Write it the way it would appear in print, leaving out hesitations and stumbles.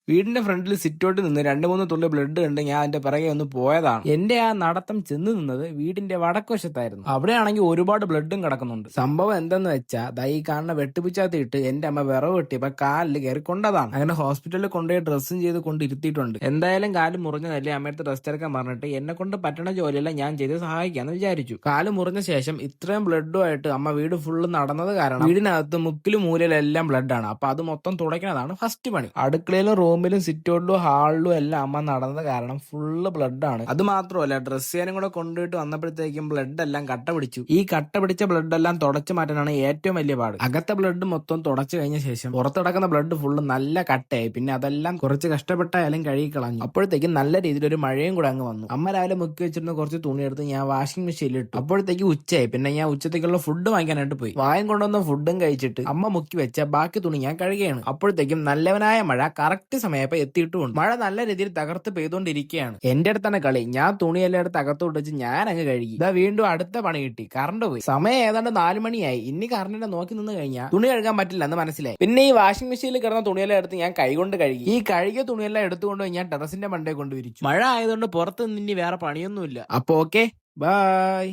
വീടിന്റെ ഫ്രണ്ടിൽ സിറ്റോട്ട് നിന്ന് 2-3 തുള്ളി ബ്ലഡ് കണ്ട് ഞാൻ അതിന്റെ പിറകെ ഒന്ന് പോയതാണ്. എന്റെ ആ നടത്തം ചെന്ന് നിന്നത് വീടിന്റെ വടക്കുവശത്തായിരുന്നു. അവിടെയാണെങ്കിൽ ഒരുപാട് ബ്ലഡും കിടക്കുന്നുണ്ട്. സംഭവം എന്തെന്ന് വെച്ചാൽ ദാ ഈ കാണുന്ന വെട്ടുപിച്ചാത്തിയിട്ട് എന്റെ അമ്മ വിറവ് വെട്ടിയപ്പോ കാലിൽ കയറി കൊണ്ടതാണ്. അങ്ങനെ ഹോസ്പിറ്റലിൽ കൊണ്ടുപോയി ഡ്രസ്സും ചെയ്ത് കൊണ്ടിരുത്തിയിട്ടുണ്ട്. എന്തായാലും കാല് മുറിഞ്ഞതല്ലേ, അമ്മയടുത്ത് റെസ്റ്റ് എടുക്കാൻ പറഞ്ഞിട്ട് എന്നെ കൊണ്ട് പറ്റണ ജോലിയെല്ലാം ഞാൻ ചെയ്ത് സഹായിക്കാന്ന് വിചാരിച്ചു. കാല് മുറിഞ്ഞ ശേഷം ഇത്രയും ബ്ലഡുമായിട്ട് അമ്മ വീട് ഫുള്ള് നടന്നത് കാരണം വീടിനകത്ത് മുക്കിലും മൂലയിലെല്ലാം ബ്ലഡാണ്. അപ്പൊ അത് മൊത്തം തുടയ്ക്കണതാണ് ഫസ്റ്റ് പണി. അടുക്കളയിലും റൂമിലും സിറ്റൗട്ടിലും ഹാളിലും എല്ലാം അമ്മ നടന്നത് കാരണം ഫുള്ള് ബ്ലഡ് ആണ്. അത് മാത്രമല്ല, ഡ്രസ് ചെയ്യാനും കൂടെ കൊണ്ടുപോയിട്ട് വന്നപ്പോഴത്തേക്കും ബ്ലഡ് എല്ലാം കട്ട പിടിച്ചു. ഈ കട്ട പിടിച്ച ബ്ലഡ് എല്ലാം തുടച്ചു മാറ്റാനാണ് ഏറ്റവും വലിയ പാട്. അകത്തെ ബ്ലഡ് മൊത്തം തുടച്ചു കഴിഞ്ഞ ശേഷം പുറത്തിടക്കുന്ന ബ്ലഡ് ഫുള്ള് നല്ല കട്ടയായി. പിന്നെ അതെല്ലാം കുറച്ച് കഷ്ടപ്പെട്ടായാലും കഴുകി കളഞ്ഞു. അപ്പോഴത്തേക്കും നല്ല രീതിയിൽ ഒരു മഴയും കൂടെ അങ്ങ് വന്നു. അമ്മ രാവിലെ മുക്കി വെച്ചിരുന്ന കുറച്ച് തുണിയെടുത്ത് ഞാൻ വാഷിംഗ് മെഷീനിൽ ഇട്ടു. അപ്പോഴത്തേക്ക് ഉച്ചയായി. പിന്നെ ഞാൻ ഉച്ചത്തേക്കുള്ള ഫുഡ് വാങ്ങിക്കാനായിട്ട് പോയി. വായം കൊണ്ടുവന്ന ഫുഡും കഴിച്ചിട്ട് അമ്മ മുക്കി വെച്ച ബാക്കി തുണി ഞാൻ കഴുകുകയാണ്. അപ്പോഴത്തേക്കും നല്ലവനായ മഴ കറക്റ്റ് സമയപ്പോ എത്തിയിട്ടുമുണ്ട്. മഴ നല്ല രീതിയിൽ തകർത്ത് പെയ്തുകൊണ്ടിരിക്കുകയാണ്. എന്റെ അടുത്താണ് കളി. ഞാൻ തുണിയെല്ലാം എടുത്ത് അകത്തോട്ട് വെച്ച് ഞാൻ അങ്ങ് കഴുകി. ഇതാ വീണ്ടും അടുത്ത പണി കിട്ടി. കറണ്ട് പോയി. സമയം ഏതാണ്ട് 4 മണിയായി. ഇനി കറണ്ടിനെ നോക്കി നിന്ന് കഴിഞ്ഞാൽ തുണി കഴുകാൻ പറ്റില്ല എന്ന് മനസ്സിലായി. പിന്നെ ഈ വാഷിംഗ് മെഷീനിൽ കിടന്ന തുണിയെല്ലാം എടുത്ത് ഞാൻ കൈകൊണ്ട് കഴുകി. ഈ കഴുകിയ തുണിയെല്ലാം എടുത്തുകൊണ്ട് ഞാൻ ടെറസിന്റെ മണ്ടേ കൊണ്ടുവരിച്ചു. മഴ ആയതുകൊണ്ട് പുറത്ത് നിന്ന് വേറെ പണിയൊന്നുമില്ല. അപ്പൊ ഓക്കെ, ബൈ.